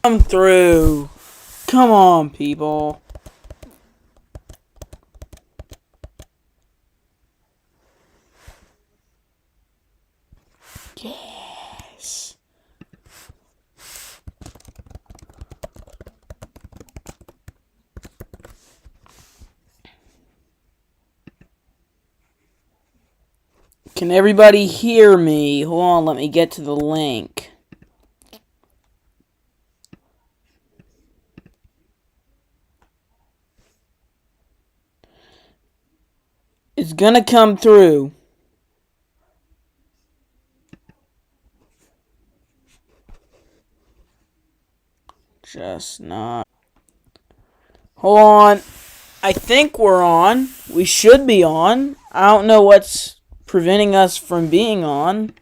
Come through. Come on, people. Yes. Can everybody hear me? Hold on, let me get to the link. It's gonna come through. Just not. Hold on. I think we're on. We should be on. I don't know what's preventing us from being on.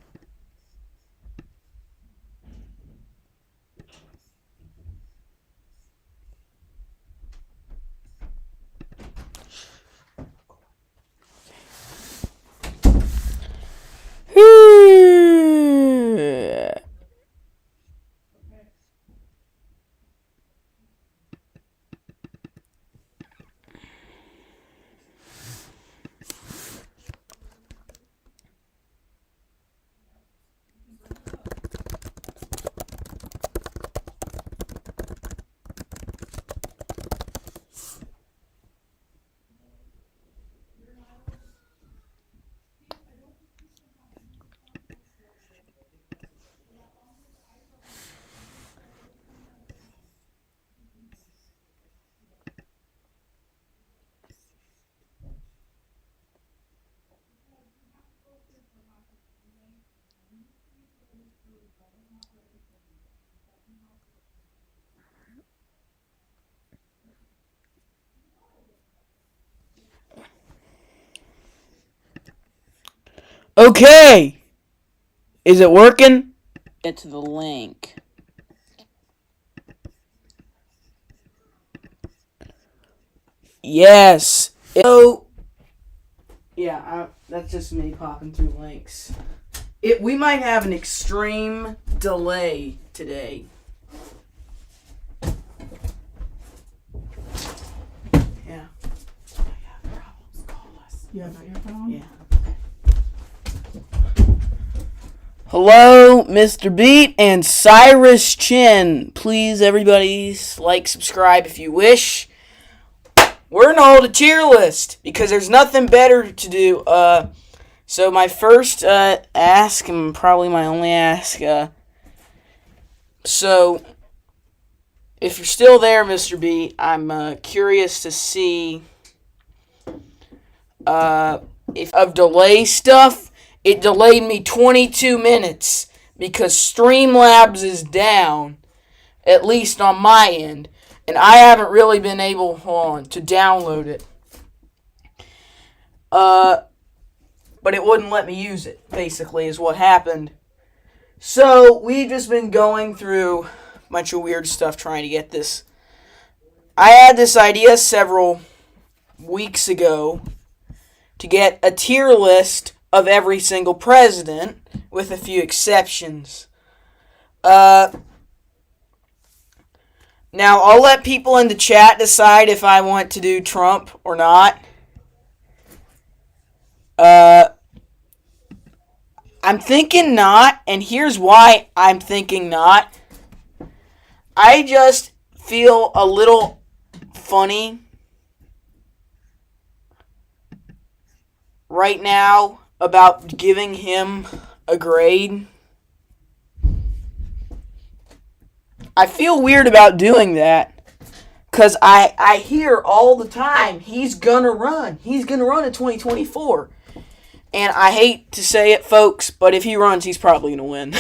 Okay. Is it working? Get to the link. Yes. That's just me popping through links. We might have an extreme delay today. Yeah. I got problems. Call us. You have my earphone? Yeah. Hello, Mr. Beat and Cyrus Chin. Please, everybody, like, subscribe if you wish. We're gonna hold a tier list because there's nothing better to do. So my first ask, and probably my only ask. So if you're still there, Mr. B, I'm curious to see if of delay stuff. It delayed me 22 minutes because Streamlabs is down, at least on my end. And I haven't really been able to download it. But it wouldn't let me use it, basically, is what happened. So, we've just been going through a bunch of weird stuff trying to get this. I had this idea several weeks ago to get a tier list of every single president, with a few exceptions. Now, I'll let people in the chat decide if I want to do Trump or not. I'm thinking not, and here's why I'm thinking not. I just feel a little funny right now about giving him a grade. I feel weird about doing that because I hear all the time he's gonna run. He's gonna run in 2024. And I hate to say it, folks, but if he runs, he's probably gonna win.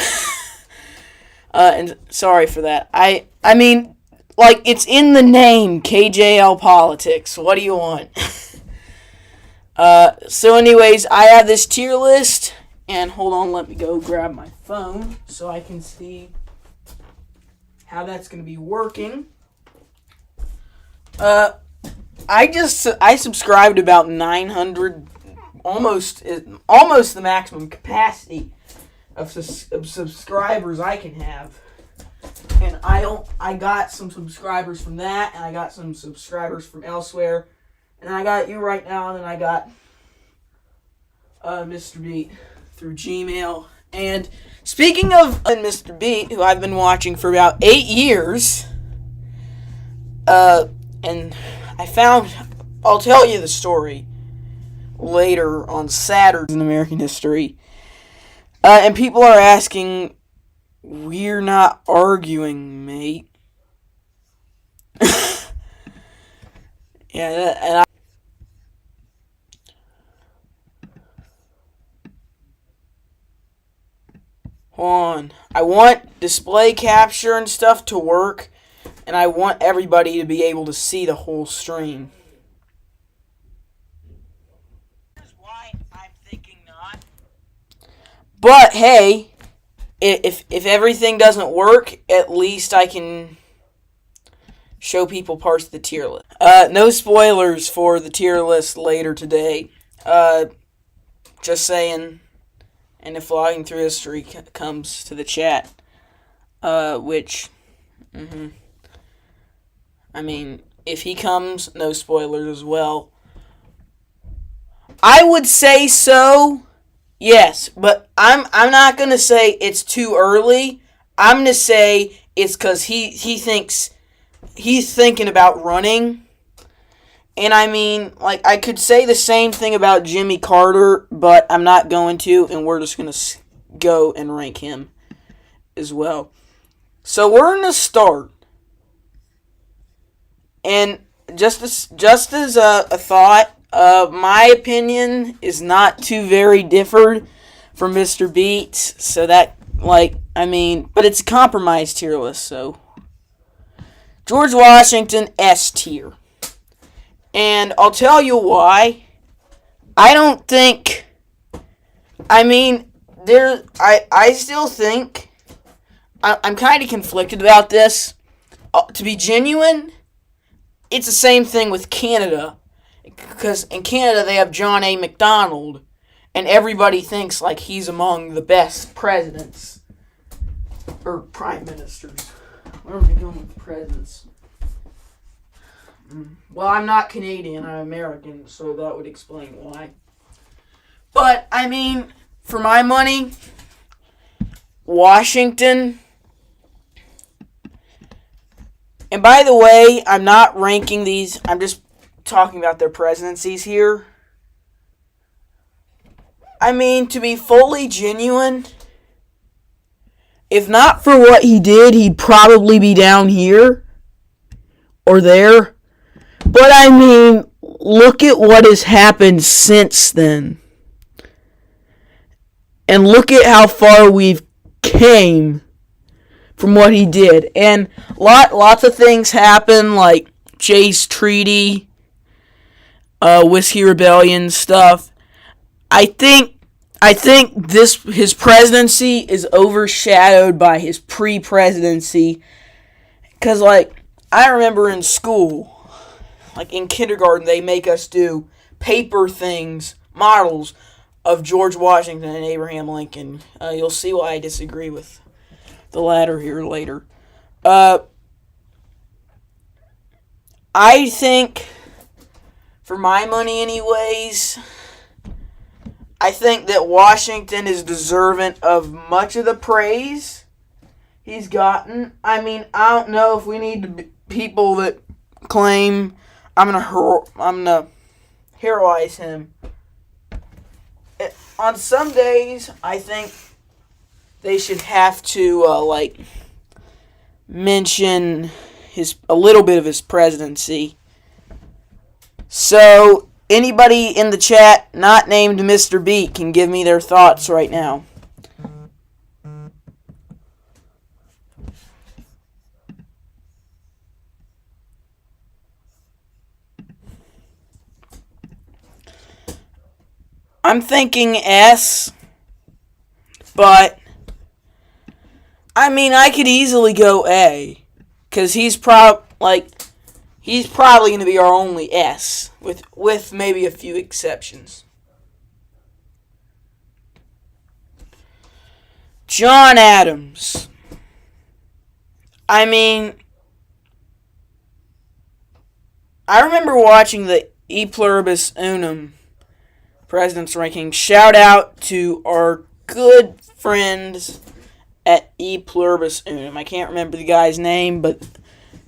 And sorry for that. I mean, like, it's in the name, KJL Politics. What do you want? So anyways, I have this tier list. And hold on, let me go grab my phone so I can see how that's going to be working. I subscribed about 900, almost the maximum capacity of subscribers I can have. and I got some subscribers from that, and I got some subscribers from elsewhere, and I got you right now, and then I got Mr. Beat through Gmail. And speaking of Mr. Beat, who I've been watching for about 8 years, and I'll tell you the story later on Saturday in American history. And people are asking, we're not arguing, mate. Yeah, and hold on. I want display capture and stuff to work, and I want everybody to be able to see the whole stream. Here's why I'm thinking not. But hey, if everything doesn't work, at least I can show people parts of the tier list. No spoilers for the tier list later today. Just saying. And if Vlogging Through History comes to the chat, which, I mean, if he comes, no spoilers as well. I would say so, yes, but I'm not gonna say it's too early. I'm gonna say it's because he thinks he's thinking about running. And I mean, like, I could say the same thing about Jimmy Carter, but I'm not going to, and we're just going to go and rank him as well. So we're going to start. And just as a thought, my opinion is not too very different from Mr. Beats, so that, like, I mean, but it's a compromised tier list, so. George Washington, S tier. And I'll tell you why. I don't think, I mean, I still think, I'm kind of conflicted about this. To be genuine, it's the same thing with Canada. Because in Canada, they have John A. Macdonald. And everybody thinks like he's among the best presidents. Or prime ministers. Where are we going with presidents? Well, I'm not Canadian, I'm American, so that would explain why. But, I mean, for my money, Washington. And by the way, I'm not ranking these, I'm just talking about their presidencies here. I mean, to be fully genuine, if not for what he did, he'd probably be down here or there. But I mean, look at what has happened since then. And look at how far we've came from what he did. And lots of things happen, like Jay's Treaty, Whiskey Rebellion stuff. I think his presidency is overshadowed by his pre-presidency. Because, like, I remember in school, like in kindergarten, they make us do paper things, models of George Washington and Abraham Lincoln. You'll see why I disagree with the latter here later. I think, for my money anyways, I think that Washington is deserving of much of the praise he's gotten. I mean, I don't know if we need people that claim I'm gonna heroize him. On some days, I think they should have to mention a little bit of his presidency. So anybody in the chat not named Mr. Beat can give me their thoughts right now. I'm thinking S, but I mean, I could easily go A, because he's probably going to be our only S, with maybe a few exceptions. John Adams. I mean, I remember watching the E Pluribus Unum President's Ranking. Shout out to our good friends at E Pluribus Unum. I can't remember the guy's name, but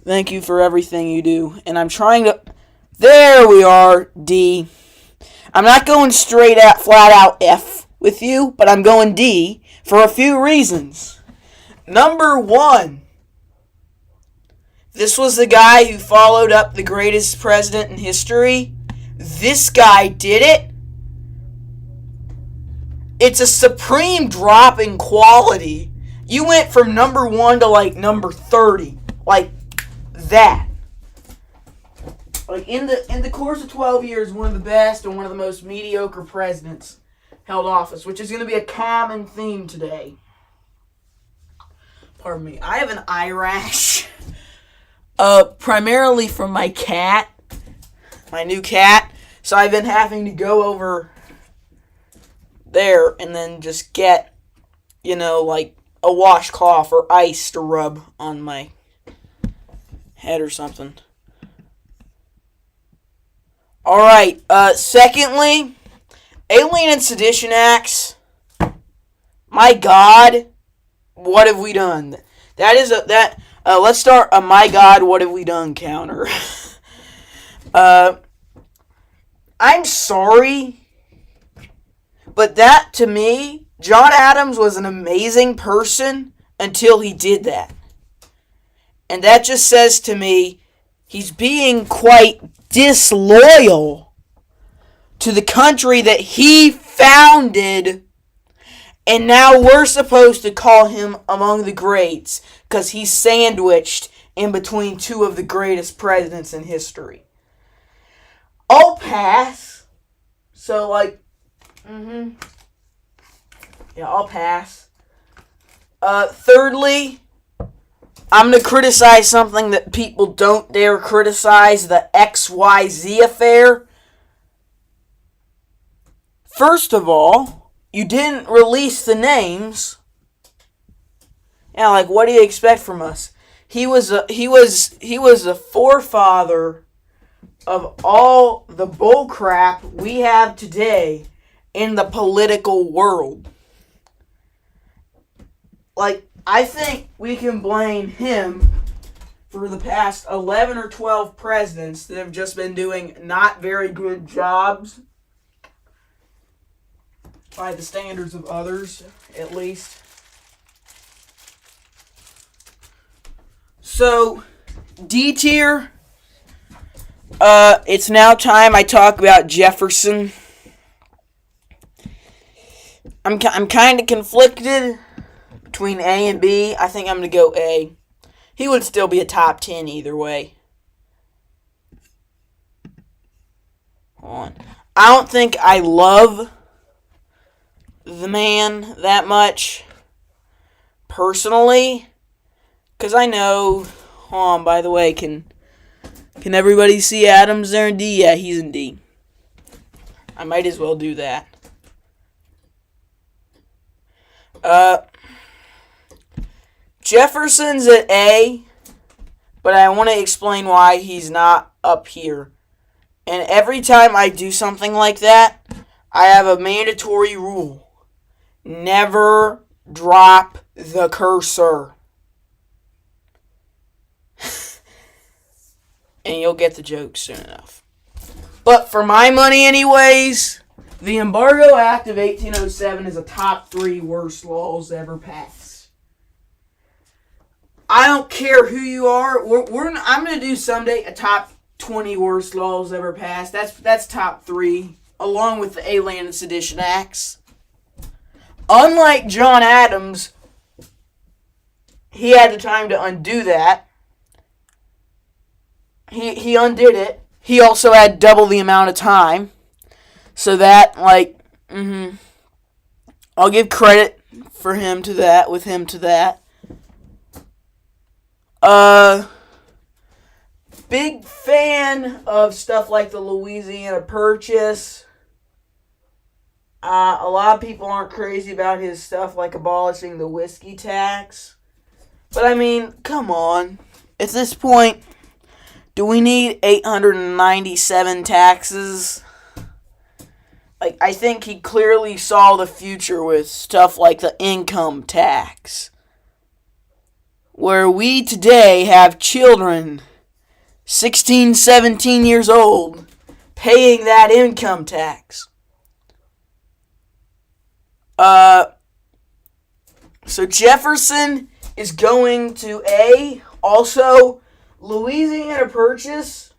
thank you for everything you do. And I'm trying to... There we are, D. I'm not going straight at flat out F with you, but I'm going D for a few reasons. Number one, this was the guy who followed up the greatest president in history. This guy did it. It's a supreme drop in quality. You went from number 1 to like number 30. Like that. Like in the course of 12 years, one of the best and one of the most mediocre presidents held office, which is going to be a common theme today. Pardon me. I have an eye rash. Primarily from my cat. My new cat. So I've been having to go over there and then just get, like a washcloth or ice to rub on my head or something. Alright, secondly, Alien and Sedition Acts. My God, what have we done? Let's start a my God, what have we done counter. I'm sorry, but that, to me, John Adams was an amazing person until he did that. And that just says to me, he's being quite disloyal to the country that he founded, and now we're supposed to call him among the greats because he's sandwiched in between two of the greatest presidents in history. I'll pass. So, yeah, I'll pass. Thirdly, I'm going to criticize something that people don't dare criticize, the XYZ affair. First of all, you didn't release the names. Yeah, what do you expect from us? He was a forefather of all the bullcrap we have today in the political world. I think we can blame him for the past 11 or 12 presidents that have just been doing not very good jobs by the standards of others, at least. So, D tier. It's now time I talk about Jefferson. I'm kind of conflicted between A and B. I think I'm going to go A. He would still be a top 10 either way. Hold on. I don't think I love the man that much personally, because I know, hold on, by the way, can everybody see Adams there in D? Yeah, he's in D. I might as well do that. Jefferson's at A, but I want to explain why he's not up here. And every time I do something like that, I have a mandatory rule. Never drop the cursor. And you'll get the joke soon enough. But for my money anyways, the Embargo Act of 1807 is a top 3 worst laws ever passed. I don't care who you are. I'm going to do someday a top 20 worst laws ever passed. That's top 3, along with the Alien and Sedition Acts. Unlike John Adams, he had the time to undo that. He undid it. He also had double the amount of time. So that, I'll give credit for him to that, with him to that. Big fan of stuff like the Louisiana Purchase. A lot of people aren't crazy about his stuff like abolishing the whiskey tax. But I mean, come on. At this point, do we need 897 taxes? Like, I think he clearly saw the future with stuff like the income tax. Where we today have children 16, 17 years old paying that income tax. So Jefferson is going to A. Also, Louisiana Purchase.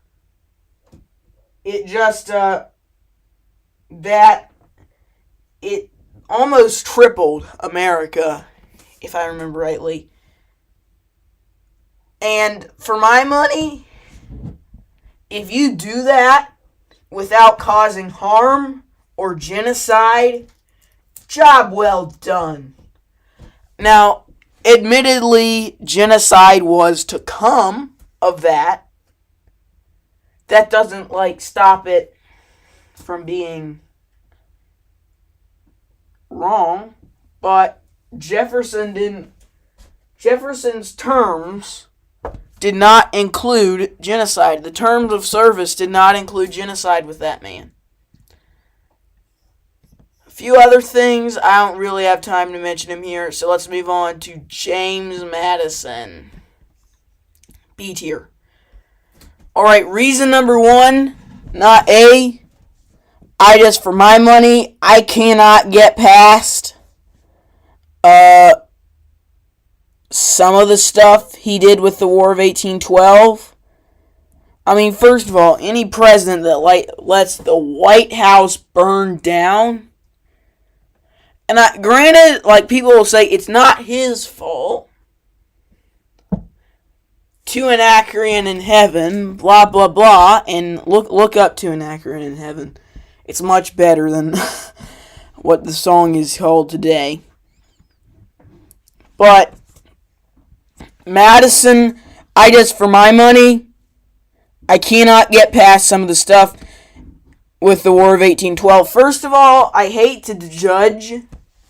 It just, that it almost tripled America, if I remember rightly. And for my money, if you do that without causing harm or genocide, job well done. Now, admittedly, genocide was to come of that. That doesn't, stop it from being wrong. But Jefferson's terms did not include genocide. The terms of service did not include genocide with that man. A few other things, I don't really have time to mention him here, so let's move on to James Madison. B tier. Alright, reason number one, not A. For my money, I cannot get past some of the stuff he did with the War of 1812. I mean, first of all, any president that lets the White House burn down, and granted, people will say it's not his fault. To an Anacreon in heaven, blah blah blah, and look up To an Anacreon in heaven. It's much better than what the song is called today. But Madison, for my money, I cannot get past some of the stuff with the War of 1812. First of all, I hate to judge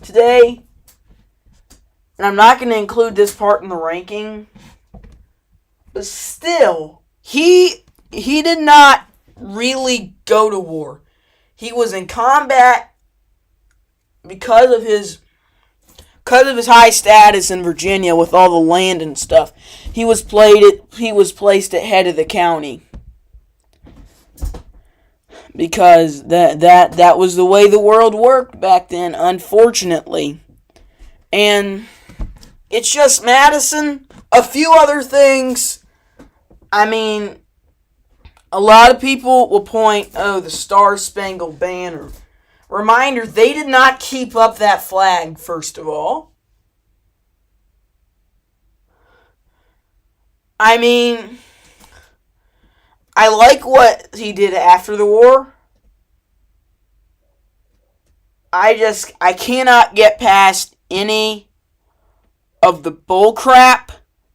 today, and I'm not going to include this part in the ranking, but still, he did not really go to war. He was in combat because of his high status in Virginia with all the land and stuff. He was placed at head of the county because that was the way the world worked back then, unfortunately. And it's just Madison. A few other things. I mean, a lot of people will point, the Star-Spangled Banner. Reminder, they did not keep up that flag, first of all. I mean, I like what he did after the war. I cannot get past any of the bullcrap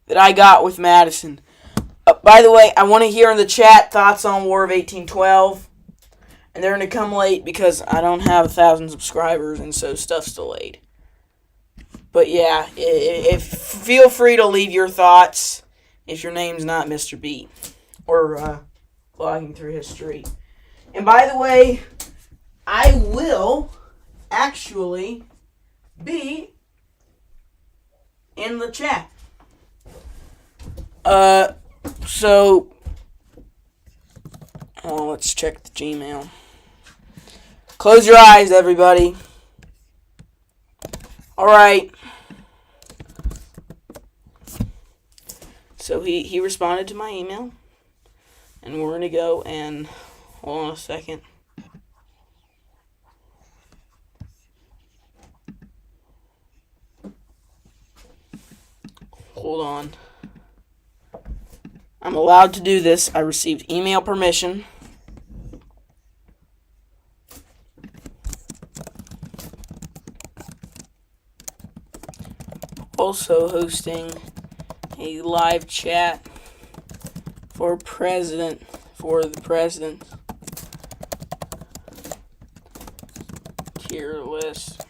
that I got with Madison. By the way, I want to hear in the chat thoughts on War of 1812. And they're going to come late because I don't have 1,000 subscribers and so stuff's delayed. But yeah, feel free to leave your thoughts if your name's not Mr. B. Or logging through history. And by the way, I will actually be in the chat. Let's check the Gmail. Close your eyes, everybody. Alright. So he responded to my email. And we're going to go and... Hold on a second. Hold on. I'm allowed to do this. I received email permission. Also hosting a live chat for the president. Tier list.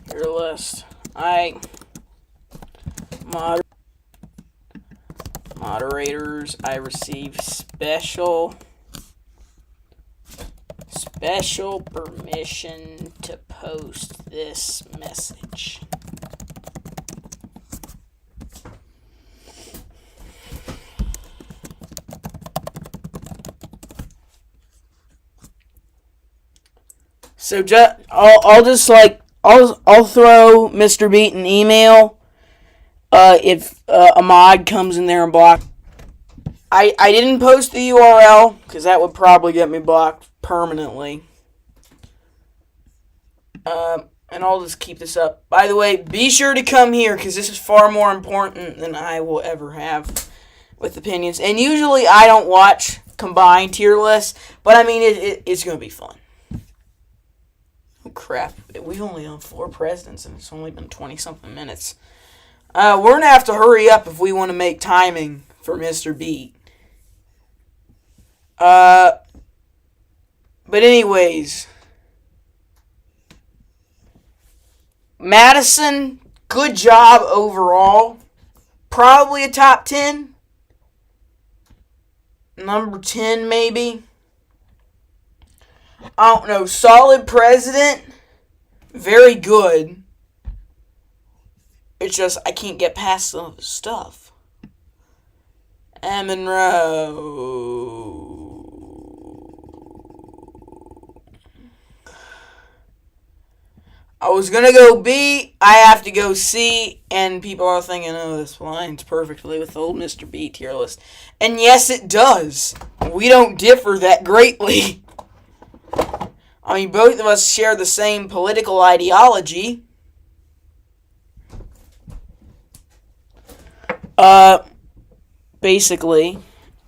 Tier list. Moderators, I receive special permission to post this message. So I'll throw Mr. Beat an email if a mod comes in there and blocks. I didn't post the URL because that would probably get me blocked permanently. And I'll just keep this up. By the way, be sure to come here because this is far more important than I will ever have with opinions. And usually I don't watch combined tier lists, but I mean it's going to be fun. Oh crap, we've only done 4 presidents and it's only been 20-something minutes. We're going to have to hurry up if we want to make timing for Mr. Beat. But anyways, Madison, good job overall. Probably a top 10. Number 10 maybe. I don't know. Solid president. Very good. It's just I can't get past some of his stuff. And Monroe. I was gonna go B, I have to go C, and people are thinking, oh, this aligns perfectly with old Mr. B tier list. And yes, it does. We don't differ that greatly. I mean, both of us share the same political ideology. Basically,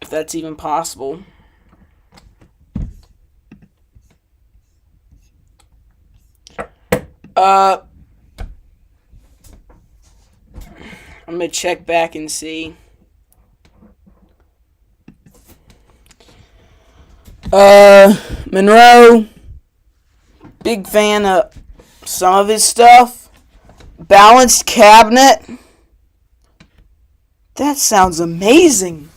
if that's even possible. I'm gonna check back and see. Monroe, big fan of some of his stuff. Balanced cabinet. That sounds amazing.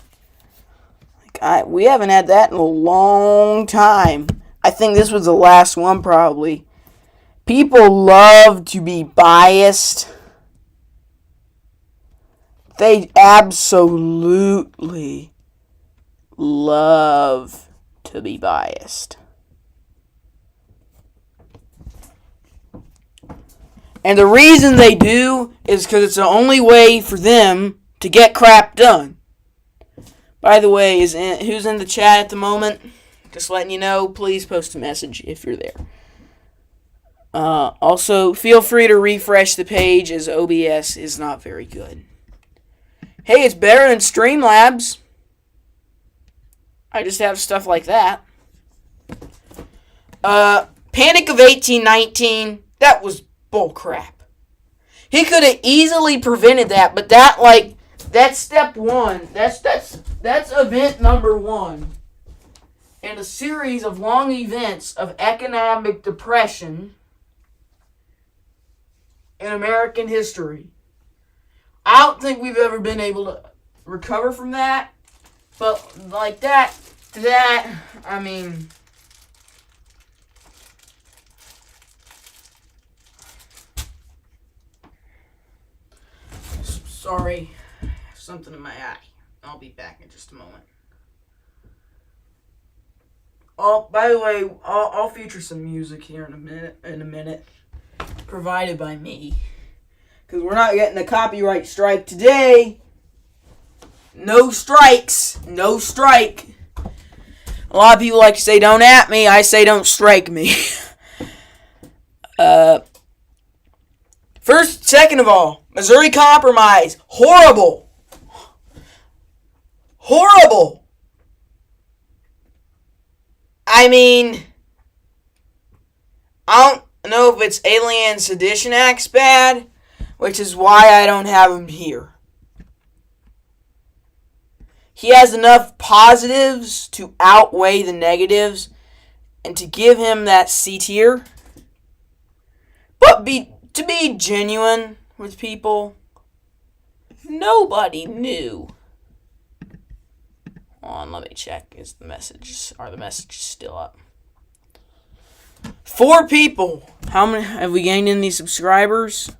We haven't had that in a long time. I think this was the last one, probably. People love to be biased. They absolutely love to be biased. And the reason they do is because it's the only way for them to get crap done. By the way, who's in the chat at the moment? Just letting you know, please post a message if you're there. Also, feel free to refresh the page as OBS is not very good. Hey, it's better than Streamlabs. I just have stuff like that. Panic of 1819, that was bullcrap. He could have easily prevented that, but that's step one. That's event number 1 in a series of long events of economic depression in American history. I don't think we've ever been able to recover from that, but like that, I mean, sorry, I have something in my eye. I'll be back in just a moment. Oh, by the way, I'll feature some music here in a minute, provided by me, because we're not getting a copyright strike today. No strikes, no strike. A lot of people like to say, "Don't at me." I say, "Don't strike me." Second of all, Missouri Compromise, horrible. Horrible. I mean, I don't know if it's Alien Sedition Act's bad, which is why I don't have him here. He has enough positives to outweigh the negatives and to give him that C tier. But To be genuine with people, nobody knew. Hold on, let me check. Are the messages still up? 4 people. How many have we gained in these subscribers?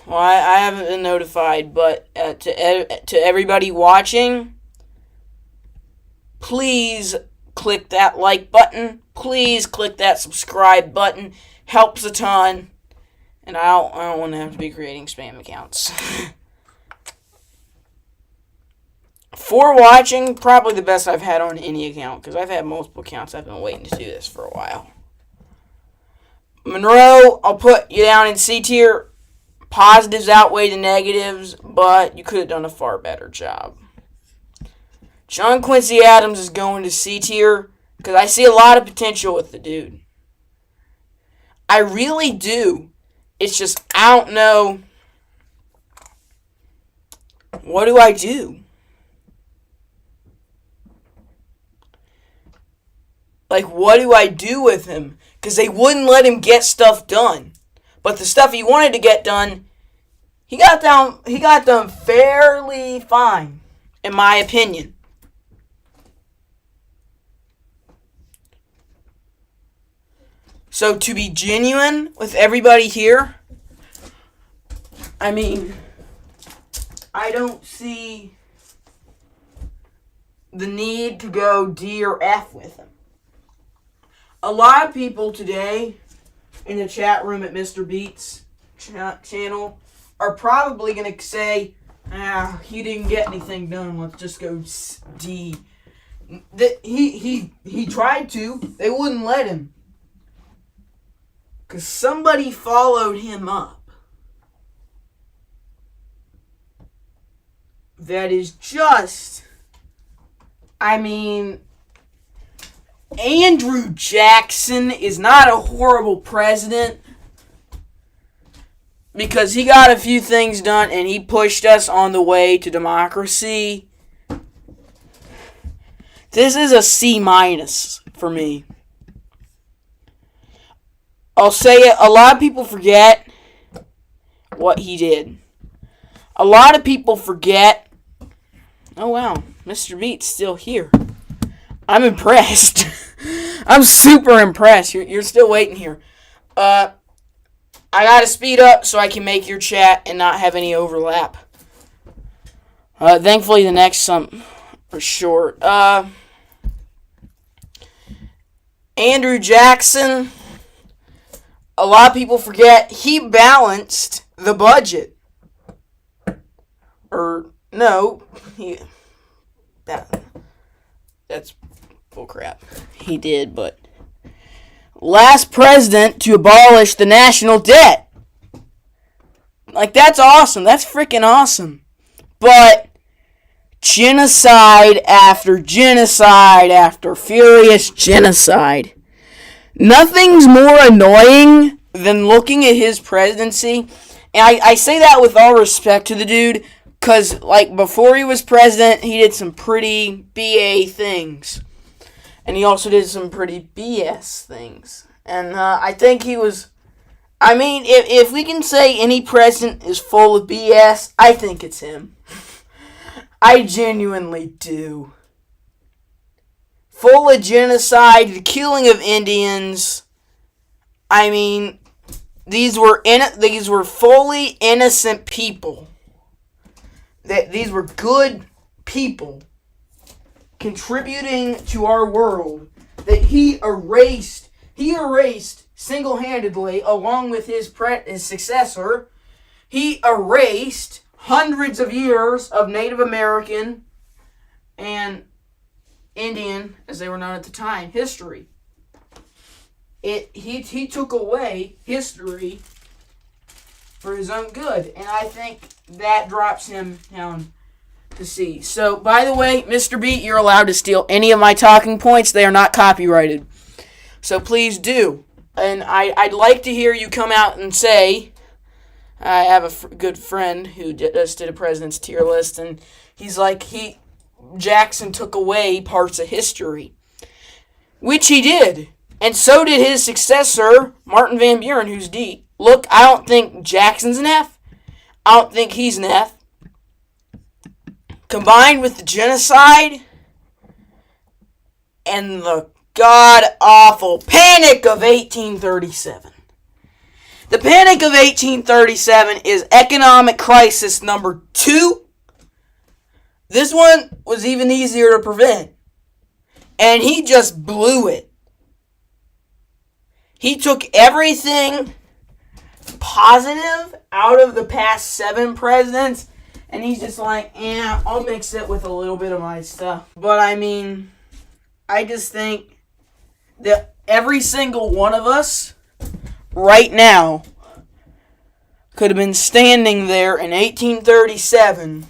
Well, I haven't been notified, but to everybody watching, please click that like button. Please click that subscribe button. Helps a ton. And I don't want to have to be creating spam accounts. For watching, probably the best I've had on any account, because I've had multiple accounts. I've been waiting to do this for a while. Monroe, I'll put you down in C tier. Positives outweigh the negatives, but you could have done a far better job. John Quincy Adams is going to C tier because I see a lot of potential with the dude. I really do. It's just, I don't know. What do I do? Like, what do I do with him? Because they wouldn't let him get stuff done. But the stuff he wanted to get done, he got done fairly fine, in my opinion. So to be genuine with everybody here, I mean, I don't see the need to go D or F with him. A lot of people today in the chat room at Mr. Beats channel are probably going to say, he didn't get anything done, let's just go D. He tried to. They wouldn't let him. Because somebody followed him up. That is just, I mean, Andrew Jackson is not a horrible president because he got a few things done and he pushed us on the way to democracy. This is a C- for me. I'll say it, a lot of people forget what he did. A lot of people forget. Oh wow, Mr. Beat's still here. I'm impressed. I'm super impressed. You're still waiting here. I gotta speed up so I can make your chat and not have any overlap. Thankfully the next some are short. Andrew Jackson. A lot of people forget he balanced the budget. Or no, that's bullcrap. He did, but last president to abolish the national debt. Like, that's awesome. That's freaking awesome. But genocide after genocide after furious genocide. Nothing's more annoying than looking at his presidency. And I say that with all respect to the dude, because, like, before he was president, he did some pretty BA things. And he also did some pretty BS things. And I think he was, I mean, if we can say any president is full of BS, I think it's him. I genuinely do. Full of genocide, the killing of Indians. I mean, these were fully innocent people. These were good people contributing to our world that he erased single-handedly, along with his successor. He erased hundreds of years of Native American and Indian, as they were known at the time, history. He took away history for his own good, and I think that drops him down to C. So, by the way, Mr. Beat, you're allowed to steal any of my talking points. They are not copyrighted. So please do. And I'd like to hear you come out and say, I have a good friend who just did a president's tier list, and he's like, Jackson took away parts of history, which he did. And so did his successor, Martin Van Buren, who's D. Look, I don't think Jackson's an F. I don't think he's an F. Combined with the genocide and the god-awful Panic of 1837. The Panic of 1837 is economic crisis number 2. This one was even easier to prevent. And he just blew it. He took everything positive out of the past 7 presidents, and he's just like, I'll mix it with a little bit of my stuff. But I mean, I just think that every single one of us right now could have been standing there in 1837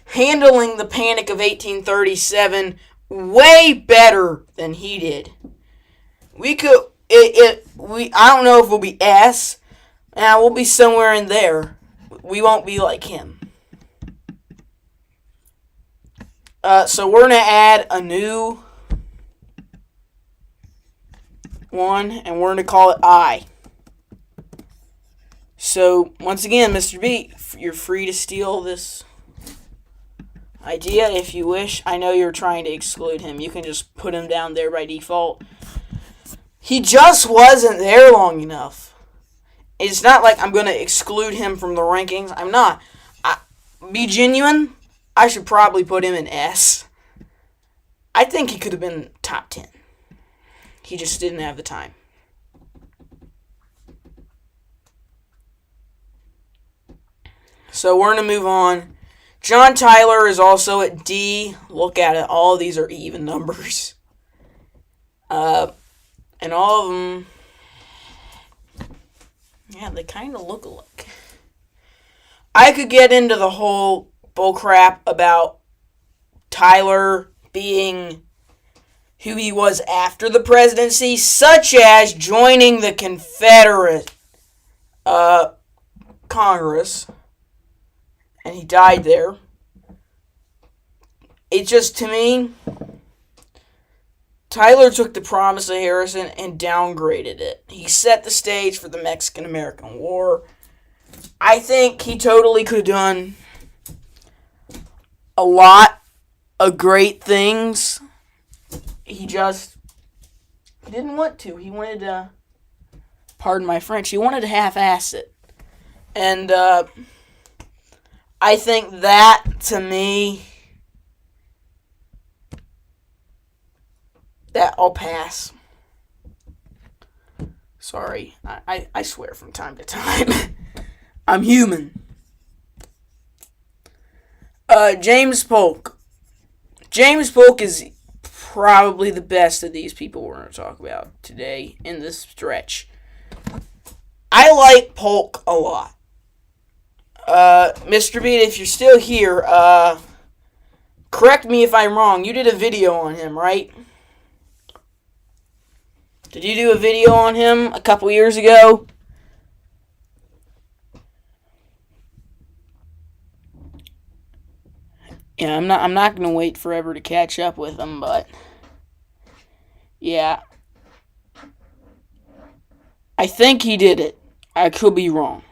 handling the Panic of 1837 way better than he did. We could, I don't know if we'll be S. We'll be somewhere in there. We won't be like him. So we're going to add a new one, and we're going to call it I. So, once again, Mr. B, you're free to steal this idea if you wish. I know you're trying to exclude him. You can just put him down there by default. He just wasn't there long enough. It's not like I'm going to exclude him from the rankings. I'm not. Be genuine, I should probably put him in S. I think he could have been top 10. He just didn't have the time. So we're going to move on. John Tyler is also at D. Look at it. All of these are even numbers. And all of them, they kind of look alike. I could get into the whole bullcrap about Tyler being who he was after the presidency, such as joining the Confederate Congress, and he died there. It just, to me, Tyler took the promise of Harrison and downgraded it. He set the stage for the Mexican-American War. I think he totally could have done a lot of great things. He just didn't want to. He wanted to, pardon my French, he wanted to half-ass it. And I think that, to me, that I'll pass. Sorry, I swear from time to time. I'm human. James Polk. James Polk is probably the best of these people we're going to talk about today in this stretch. I like Polk a lot. Mr. Beat, if you're still here, correct me if I'm wrong. You did a video on him, right? Did you do a video on him a couple years ago? Yeah, I'm not going to wait forever to catch up with him, but yeah. I think he did it. I could be wrong.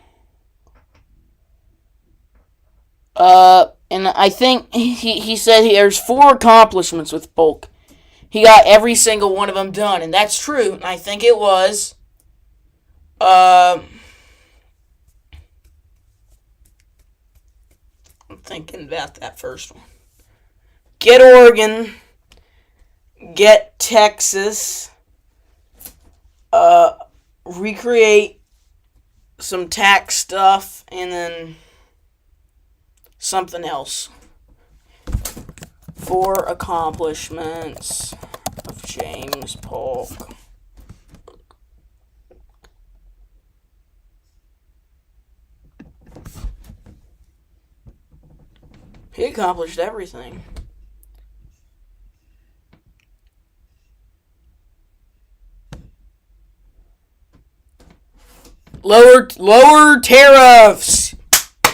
And I think he said there's 4 accomplishments with Polk. He got every single one of them done, and that's true. And I think it was, I'm thinking about that first one. Get Oregon, get Texas, recreate some tax stuff, and then something else. 4 accomplishments of James Polk. He accomplished everything. Lower tariffs.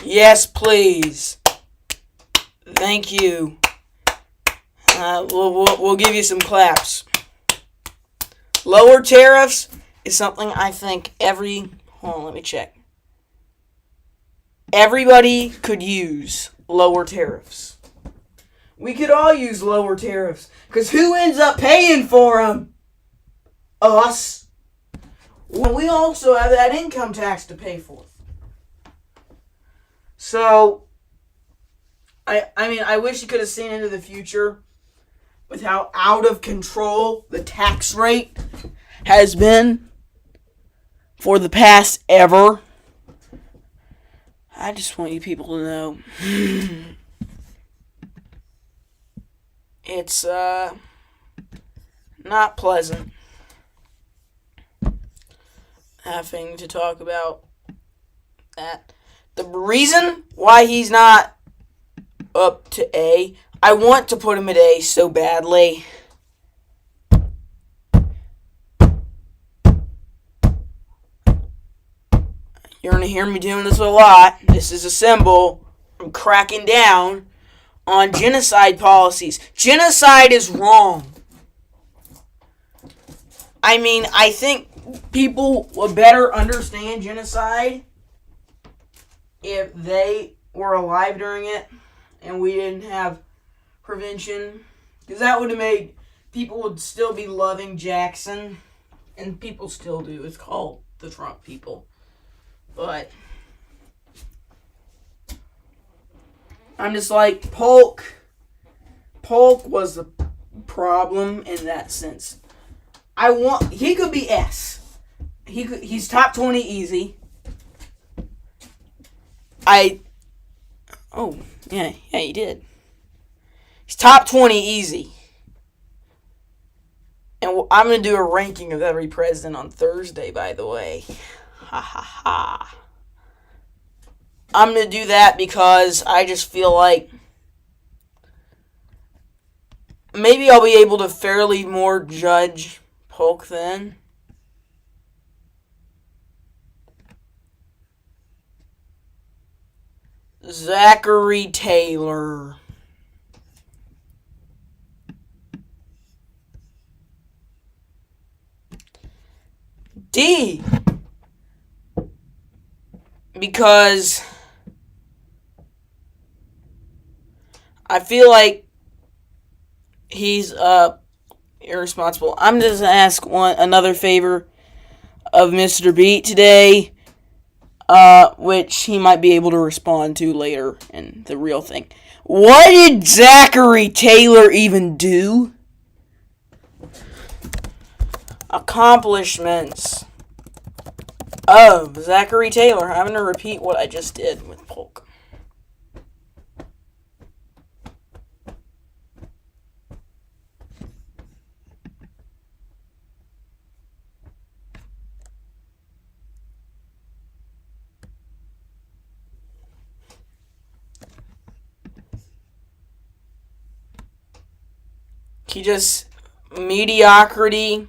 Yes, please. Thank you. We'll give you some claps. Lower tariffs is something I think hold on, let me check. Everybody could use lower tariffs. We could all use lower tariffs. Because who ends up paying for them? Us. Well, we also have that income tax to pay for. So, I wish you could have seen into the future with how out of control the tax rate has been for the past ever. I just want you people to know. It's, not pleasant having to talk about that. The reason why he's not up to A, I want to put him at A so badly. You're going to hear me doing this a lot. This is a symbol. I'm cracking down on genocide policies. Genocide is wrong. I think people would better understand genocide if they were alive during it and we didn't have prevention. Because that would have made people would still be loving Jackson. And people still do. It's called the Trump people. But I'm just like, Polk was the problem in that sense. He could be S. He's top 20 easy. Yeah, he did. He's top 20 easy. And I'm going to do a ranking of every president on Thursday, by the way. Ha ha ha. I'm going to do that because I just feel like maybe I'll be able to fairly more judge Polk then. Zachary Taylor. D. Because I feel like he's irresponsible. I'm just gonna ask another favor of Mr. Beat today, which he might be able to respond to later in the real thing. What did Zachary Taylor even do? Accomplishments of Zachary Taylor. I'm going to repeat what I just did with Polk. He just mediocrity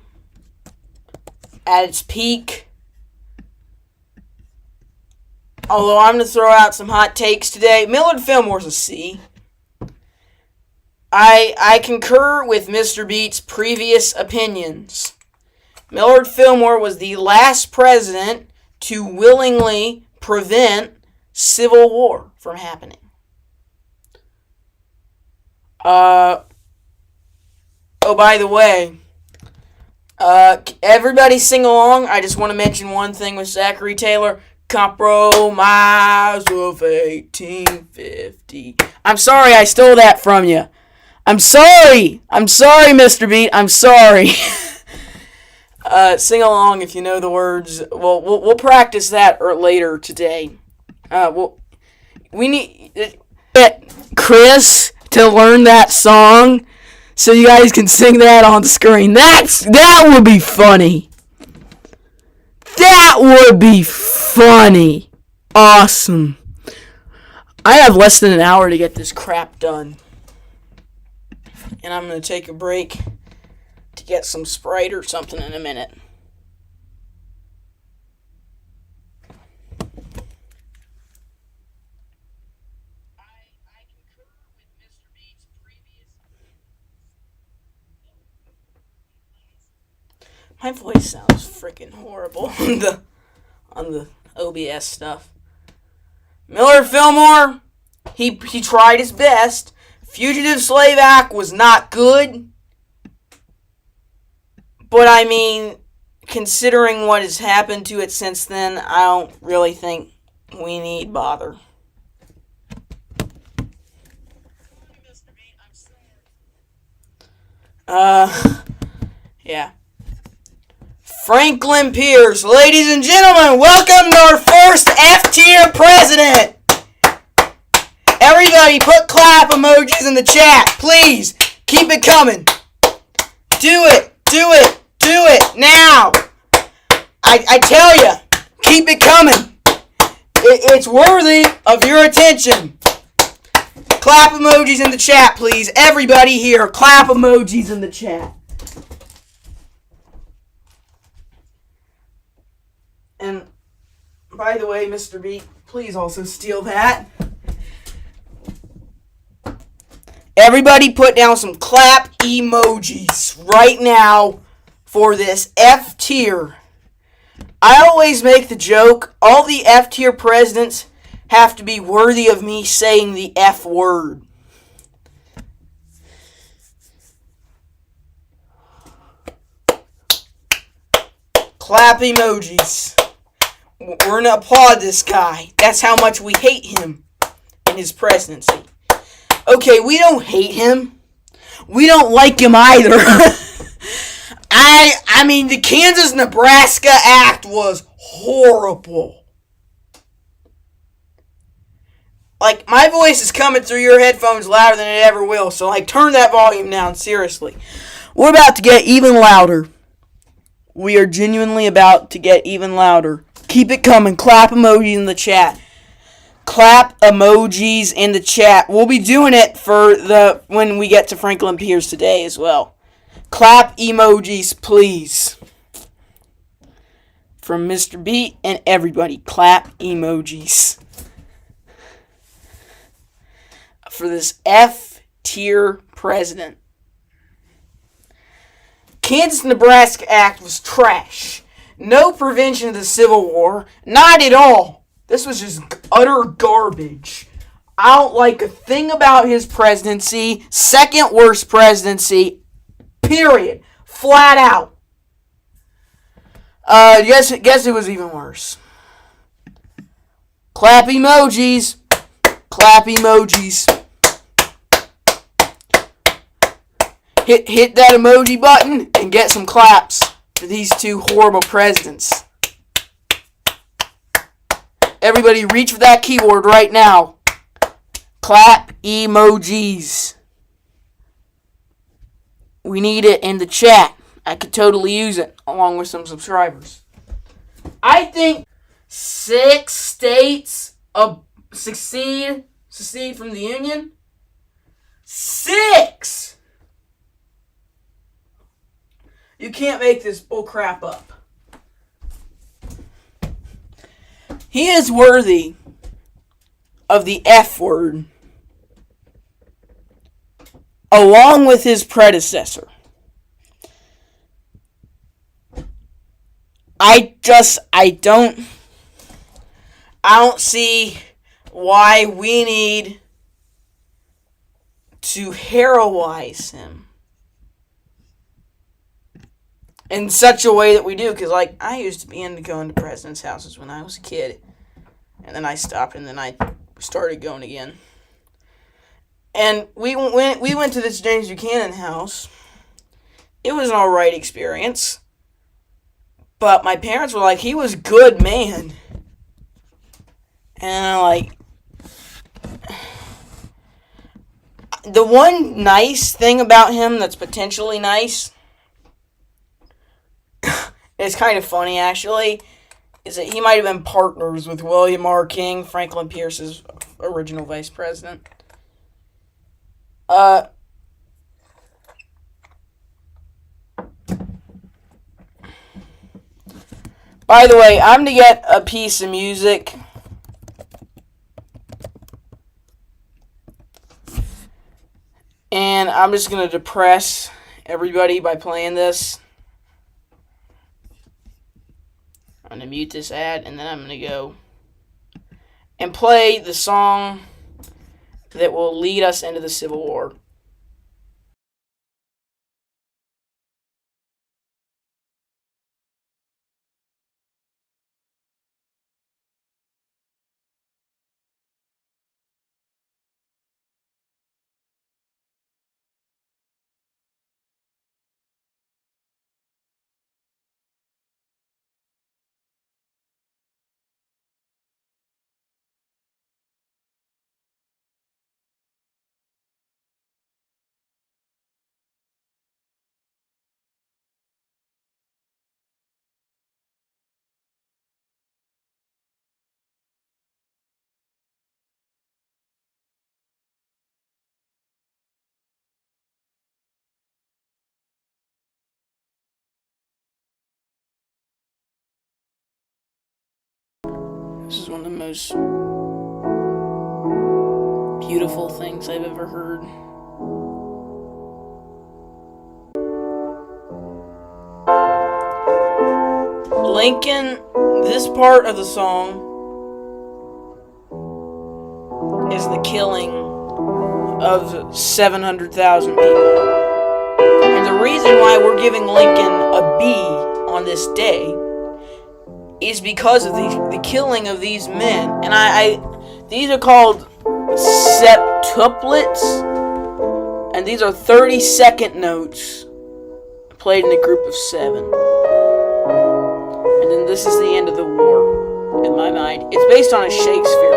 at its peak. Although I'm going to throw out some hot takes today. Millard Fillmore's a C. I concur with Mr. Beat's previous opinions. Millard Fillmore was the last president to willingly prevent civil war from happening. By the way, everybody sing along. I just want to mention one thing with Zachary Taylor. Compromise of 1850. I'm sorry I stole that from you. I'm sorry, Mr. Beat. I'm sorry. Sing along if you know the words. We'll practice that later today. We need Chris to learn that song so you guys can sing that on the screen. That would be funny. That would be funny. Awesome. I have less than an hour to get this crap done. And I'm going to take a break to get some Sprite or something in a minute. My voice sounds freaking horrible on the OBS stuff. Miller Fillmore, he tried his best. Fugitive Slave Act was not good. But I mean, considering what has happened to it since then, I don't really think we need bother. Yeah. Franklin Pierce, ladies and gentlemen, welcome to our first F-tier president. Everybody put clap emojis in the chat, please. Keep it coming. Do it now. I tell you, keep it coming. It's worthy of your attention. Clap emojis in the chat, please. Everybody here, clap emojis in the chat. And, by the way, Mr. B, please also steal that. Everybody put down some clap emojis right now for this F tier. I always make the joke, all the F tier presidents have to be worthy of me saying the F word. Clap emojis. We're going to applaud this guy. That's how much we hate him in his presidency. Okay, we don't hate him. We don't like him either. I mean, the Kansas-Nebraska Act was horrible. Like, my voice is coming through your headphones louder than it ever will, so, like, turn that volume down, seriously. We're about to get even louder. We are genuinely about to get even louder. Keep it coming. Clap emojis in the chat. Clap emojis in the chat. We'll be doing it for when we get to Franklin Pierce today as well. Clap emojis, please. From Mr. B and everybody, clap emojis. For this F-tier president. Kansas-Nebraska Act was trash. No prevention of the Civil War. Not at all. This was just utter garbage. I don't like a thing about his presidency. Second worst presidency. Period. Flat out. Guess it was even worse. Clap emojis. Clap emojis. Hit that emoji button and get some claps for these two horrible presidents. Everybody reach for that keyboard right now. Clap emojis. We need it in the chat. I could totally use it along with some subscribers. I think 6 states secede from the Union. 6! You can't make this bullcrap up. He is worthy of the F word, along with his predecessor. I don't see why we need to heroize him in such a way that we do, because, like, I used to be into going to presidents' houses when I was a kid, and then I stopped, and then I started going again. And we went to this James Buchanan house. It was an alright experience, but my parents were like, he was a good man. And I'm like, the one nice thing about him that's potentially nice, it's kind of funny, actually, is that he might have been partners with William R. King, Franklin Pierce's original vice president. By the way, I'm to get a piece of music. And I'm just going to depress everybody by playing this. I'm going to mute this ad, and then I'm going to go and play the song that will lead us into the Civil War. This is one of the most beautiful things I've ever heard. Lincoln, this part of the song is the killing of 700,000 people. And the reason why we're giving Lincoln a B on this day is because of the killing of these men. And these are called septuplets, and these are 30-second notes played in a group of 7. And then this is the end of the war, in my mind. It's based on a Shakespeare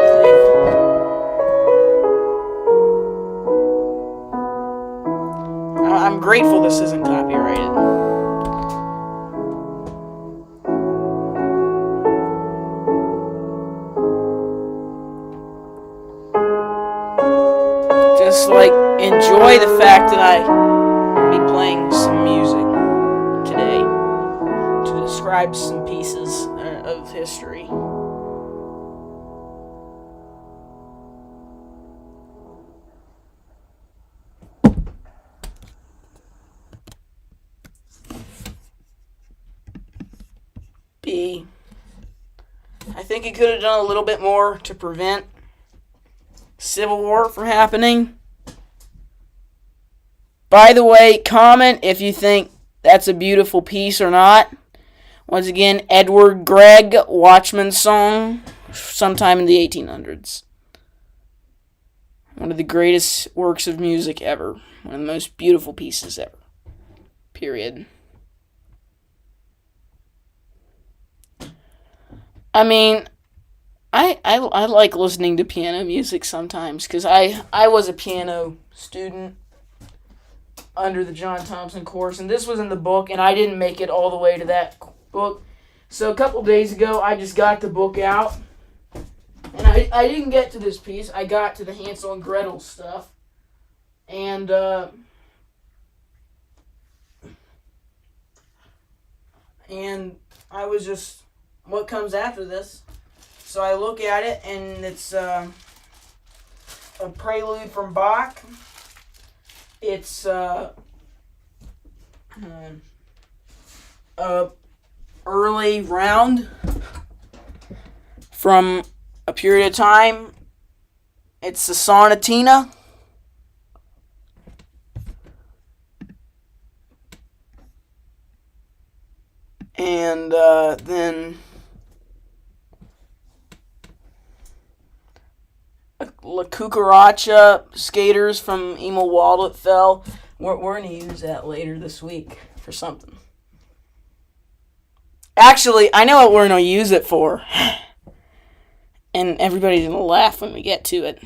thing. I'm grateful this isn't copyrighted. Just enjoy the fact that I will be playing some music today to describe some pieces of history. B. I think it could have done a little bit more to prevent Civil War from happening. By the way, comment if you think that's a beautiful piece or not. Once again, Edward Grieg, Watchman song, sometime in the 1800s. One of the greatest works of music ever. One of the most beautiful pieces ever. Period. I mean, I like listening to piano music sometimes because I was a piano student under the John Thompson course, and this was in the book, and I didn't make it all the way to that book. So a couple days ago, I just got the book out, and I didn't get to this piece. I got to the Hansel and Gretel stuff, and I was just, what comes after this? So I look at it, and it's a prelude from Bach. It's a early round from a period of time. It's a sonatina. And then La Cucaracha, Skaters from Emil Waldlet Fell. We're going to use that later this week for something. Actually, I know what we're going to use it for. And everybody's going to laugh when we get to it.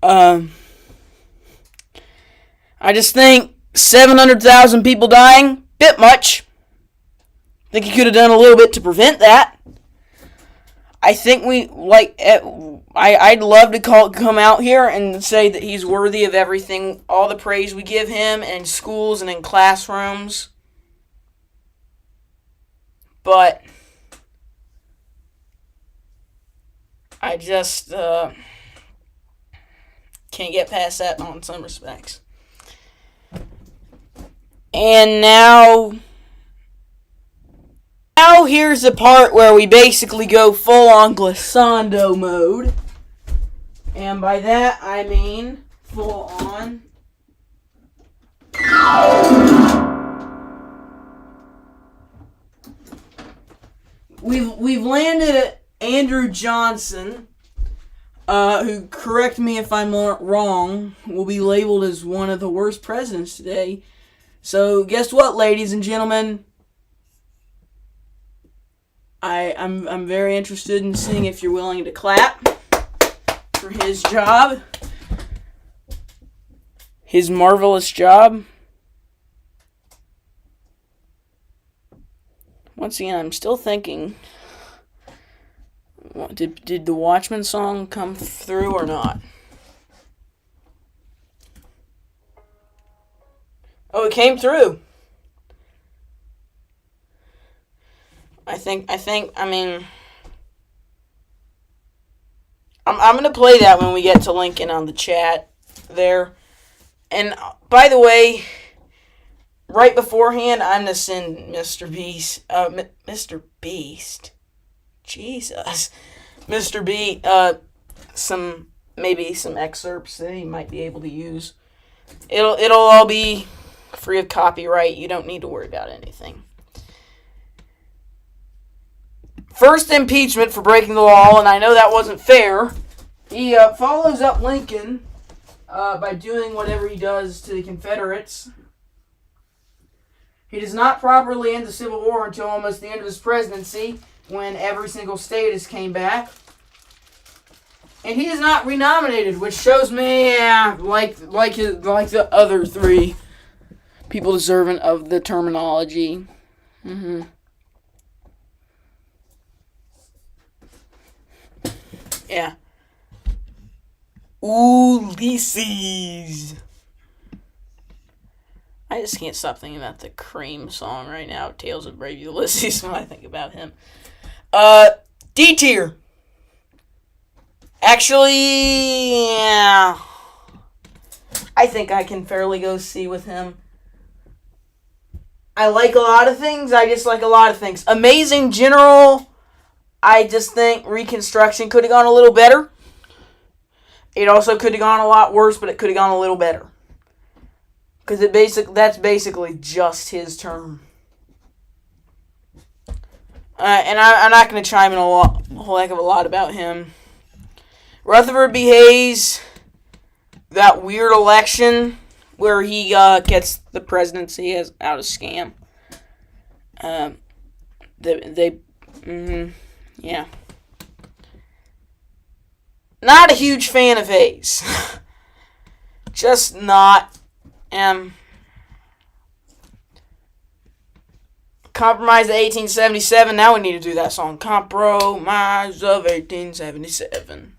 I just think 700,000 people dying, bit much. Think he could have done a little bit to prevent that. I think I'd love to come out here and say that he's worthy of everything, all the praise we give him in schools and in classrooms. But I just can't get past that in some respects. And now Now here's the part where we basically go full on glissando mode. And by that I mean full on. We've landed at Andrew Johnson, who, correct me if I'm wrong, will be labeled as one of the worst presidents today. So guess what, ladies and gentlemen? I'm very interested in seeing if you're willing to clap for his job. His marvelous job. Once again, I'm still thinking, did the Watchmen song come through or not? Oh, it came through. I mean, I'm going to play that when we get to Lincoln on the chat there. And by the way, right beforehand, I'm going to send Mr. Beast, Jesus, Mr. B, some excerpts that he might be able to use. It'll all be free of copyright. You don't need to worry about anything. First impeachment for breaking the law, and I know that wasn't fair. He follows up Lincoln by doing whatever he does to the Confederates. He does not properly end the Civil War until almost the end of his presidency, when every single state has came back. And he is not renominated, which shows me, like the other three people deserving of the terminology. Yeah. Ulysses. I just can't stop thinking about the Cream song right now, Tales of Brave Ulysses, when I think about him. D tier. Actually, yeah. I think I can fairly go C with him. I like a lot of things, I dislike a lot of things. Amazing General. I just think Reconstruction could have gone a little better. It also could have gone a lot worse, but it could have gone a little better. Because that's basically just his term. And I'm not going to chime in a whole heck of a lot about him. Rutherford B. Hayes, that weird election where he gets the presidency as out of scam. Yeah. Not a huge fan of Hayes. Just not. Compromise of 1877. Now we need to do that song. Compromise of 1877.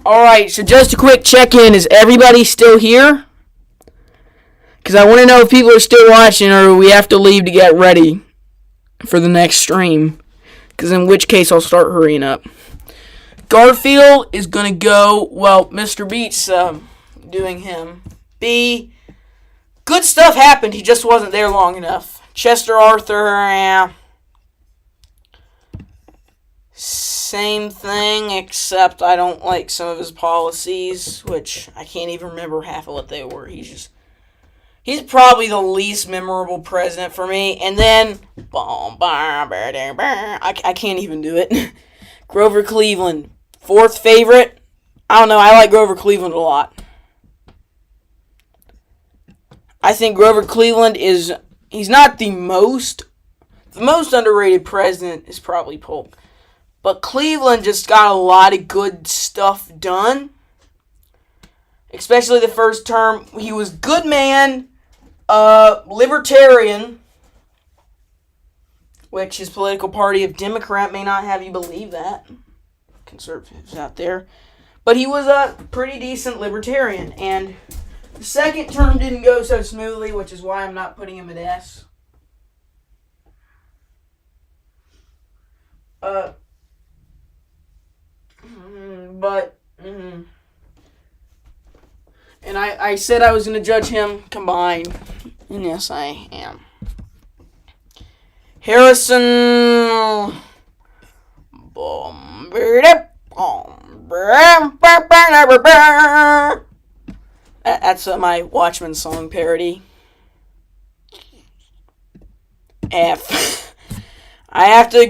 Alright, so just a quick check-in. Is everybody still here? Because I want to know if people are still watching or we have to leave to get ready for the next stream. Because in which case I'll start hurrying up. Garfield is going to go, well, Mr. Beats doing him. B, good stuff happened, he just wasn't there long enough. Chester Arthur, same thing, except I don't like some of his policies, which I can't even remember half of what they were. He's probably the least memorable president for me. And then, I can't even do it. Grover Cleveland, fourth favorite. I don't know, I like Grover Cleveland a lot. I think Grover Cleveland he's not the most underrated president is probably Polk. But Cleveland just got a lot of good stuff done. Especially the first term. He was good man, libertarian, which his political party of Democrat may not have you believe that. Conservatives out there. But he was a pretty decent libertarian. And the second term didn't go so smoothly, which is why I'm not putting him at S. And I said I was going to judge him combined. And yes, I am. Harrison. That's my Watchmen song parody. F. I have to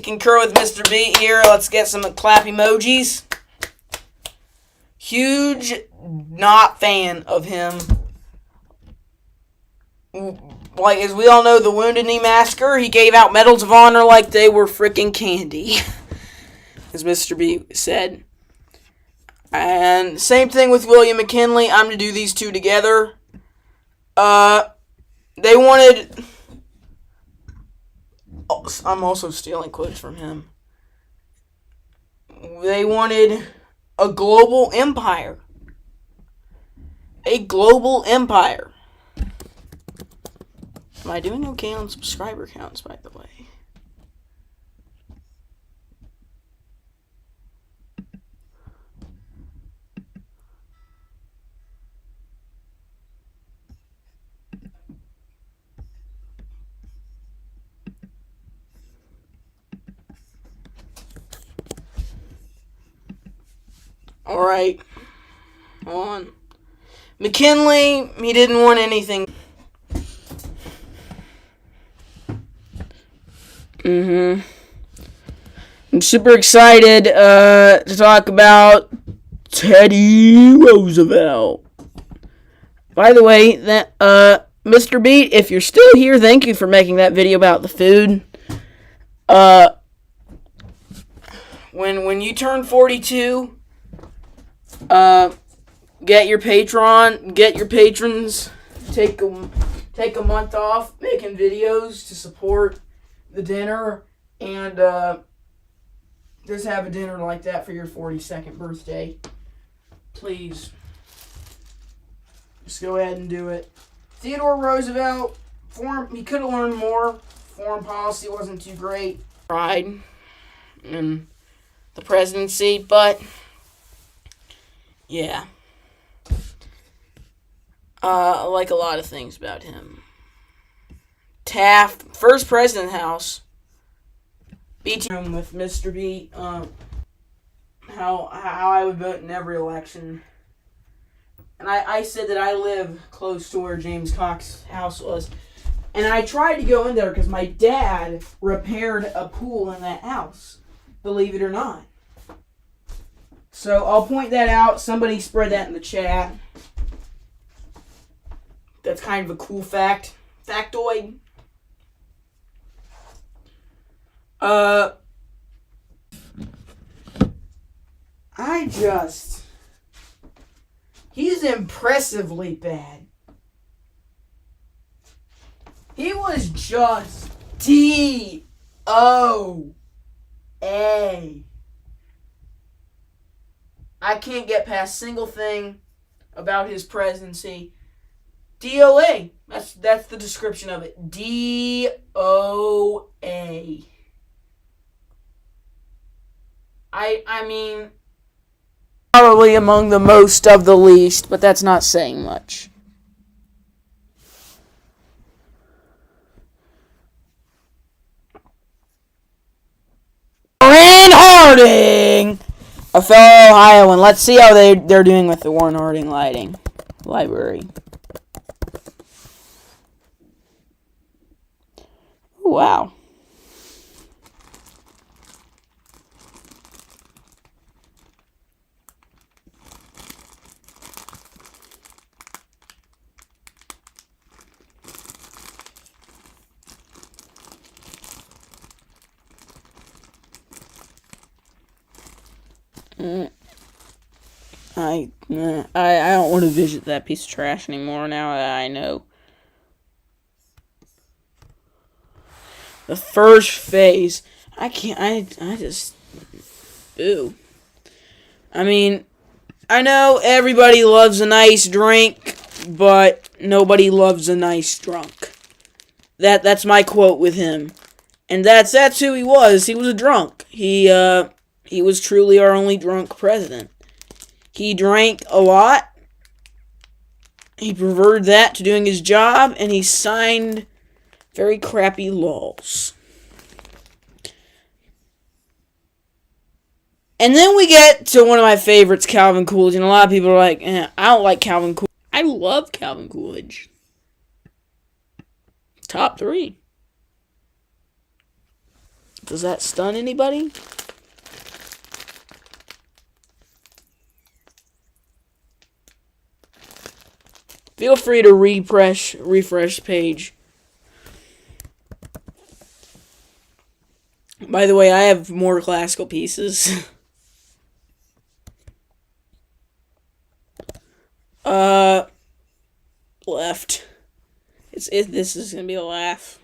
concur with Mr. Beat here. Let's get some clap emojis. Huge not fan of him. Like, as we all know, the Wounded Knee Massacre, he gave out Medals of Honor like they were freaking candy. As Mr. B said. And same thing with William McKinley. I'm going to do these two together. They wanted... Oh, I'm also stealing quotes from him. They wanted a global empire. A global empire. Am I doing okay on subscriber counts, by the way? Alright. Hold on. McKinley, he didn't want anything. I'm super excited to talk about Teddy Roosevelt. By the way, that Mr. Beat, if you're still here, thank you for making that video about the food. When you turn 42, get your patrons, take a month off making videos to support the dinner, and just have a dinner like that for your 42nd birthday. Please. Just go ahead and do it. Theodore Roosevelt, he could have learned more. Foreign policy wasn't too great. Pride in the presidency, but yeah. I like a lot of things about him. Taft, first president house. BT with Mr. B. How I would vote in every election. And I said that I live close to where James Cox's house was. And I tried to go in there because my dad repaired a pool in that house. Believe it or not. So I'll point that out. Somebody spread that in the chat. That's kind of a cool fact. Factoid. He's impressively bad. He was just D-O-A. I can't get past a single thing about his presidency. DOA. That's the description of it. DOA. I mean, probably among the most of the least, but that's not saying much. Warren Harding, a fellow Ohioan. Let's see how they're doing with the Warren Harding library. Ooh, wow. I don't want to visit that piece of trash anymore now that I know. The first phase. I just... Ew. I mean, I know everybody loves a nice drink, but nobody loves a nice drunk. That's my quote with him. And that's who he was. He was a drunk. He was truly our only drunk president. He drank a lot. He preferred that to doing his job, and he signed Very crappy laws. And then we get to one of my favorites, Calvin Coolidge. And a lot of people are like, I don't like Calvin Coolidge. I love Calvin Coolidge. Top 3. Does that stun anybody? Feel free to refresh the page. By the way, I have more classical pieces. Left. This is gonna be a laugh.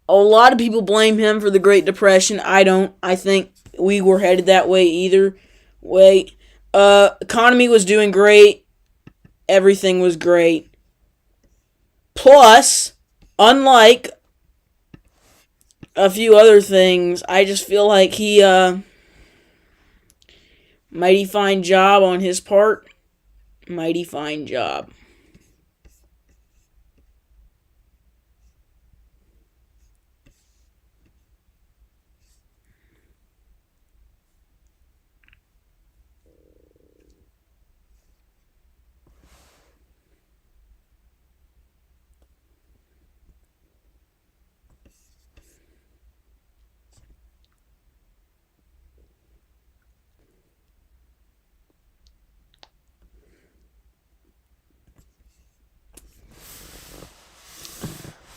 A lot of people blame him for the Great Depression. I don't. I think we were headed that way either way. Economy was doing great. Everything was great. Plus, unlike a few other things, I just feel like he, mighty fine job on his part. Mighty fine job.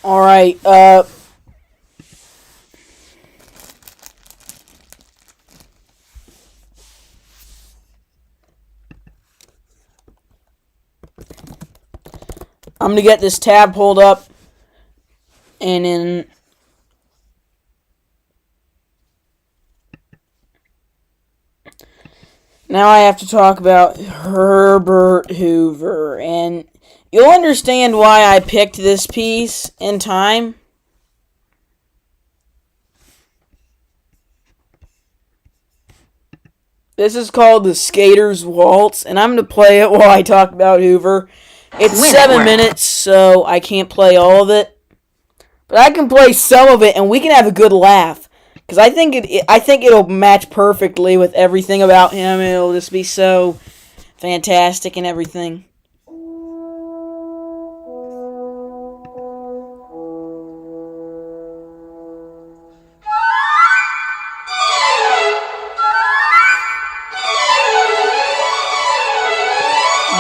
Alright, I'm gonna get this tab pulled up, and then now I have to talk about Herbert Hoover, and you'll understand why I picked this piece in time. This is called the Skater's Waltz, and I'm going to play it while I talk about Hoover. It's 7 minutes, so I can't play all of it. But I can play some of it, and we can have a good laugh. Because I think it'll match perfectly with everything about him. It'll just be so fantastic and everything.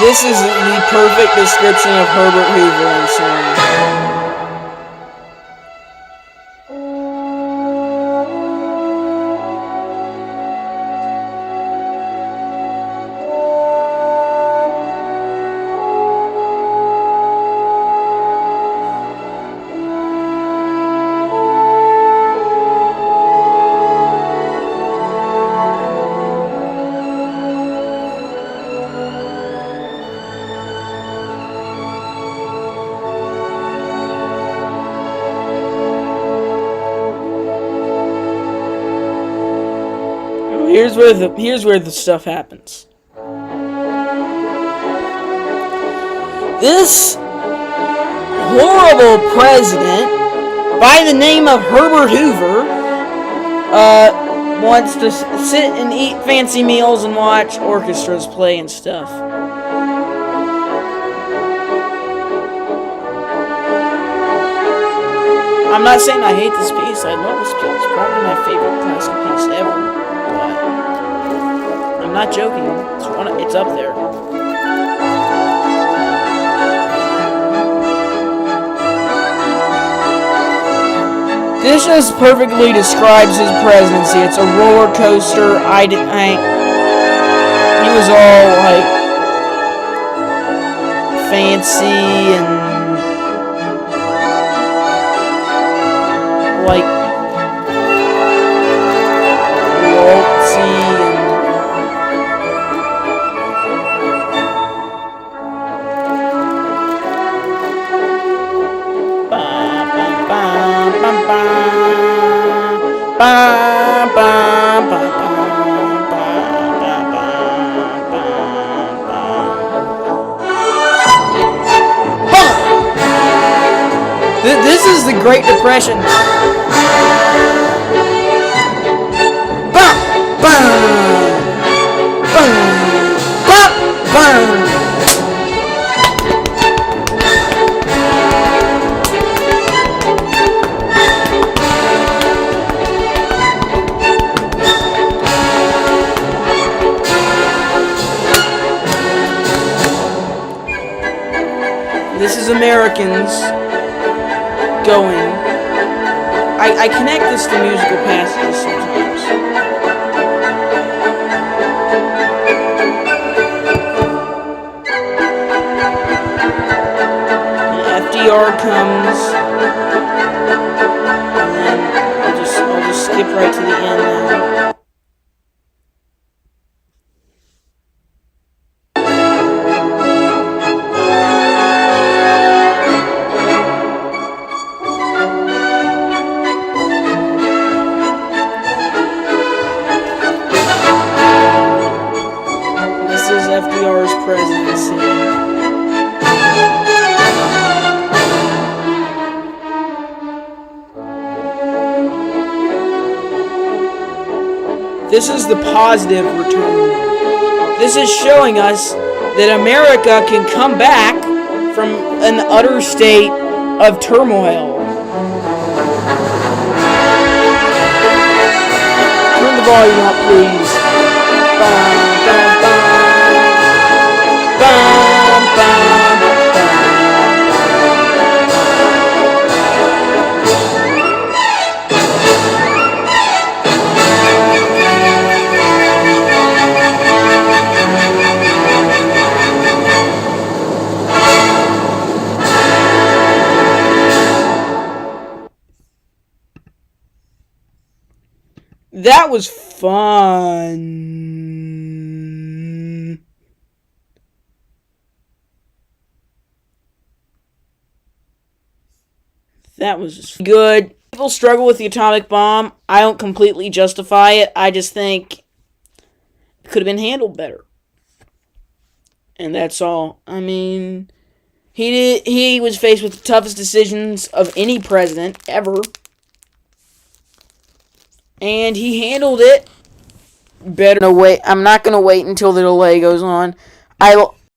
This is the perfect description of Herbert Hoover in song. Here's where the stuff happens. This horrible president, by the name of Herbert Hoover, wants to sit and eat fancy meals and watch orchestras play and stuff. I'm not saying I hate this piece. I love this piece. It's probably my favorite classical piece ever. I'm not joking. It's up there. This just perfectly describes his presidency. It's a roller coaster. He was all like fancy and like waltzy. Ba, ba, ba, ba, This is the Great Depression. Ba, ba, ba, ba, ba. This is Americans going. I connect this to musical passages sometimes. And FDR comes, and then I'll just skip right to the end now. FDR's presidency. This is the positive return. This is showing us that America can come back from an utter state of turmoil. Turn the volume up, please. Bum, bum, bum. Bum, bum, That was fun. That was just good. People struggle with the atomic bomb. I don't completely justify it. I just think it could have been handled better. And that's all. I mean, he was faced with the toughest decisions of any president ever. And he handled it better. No, wait, I'm not going to wait until the delay goes on.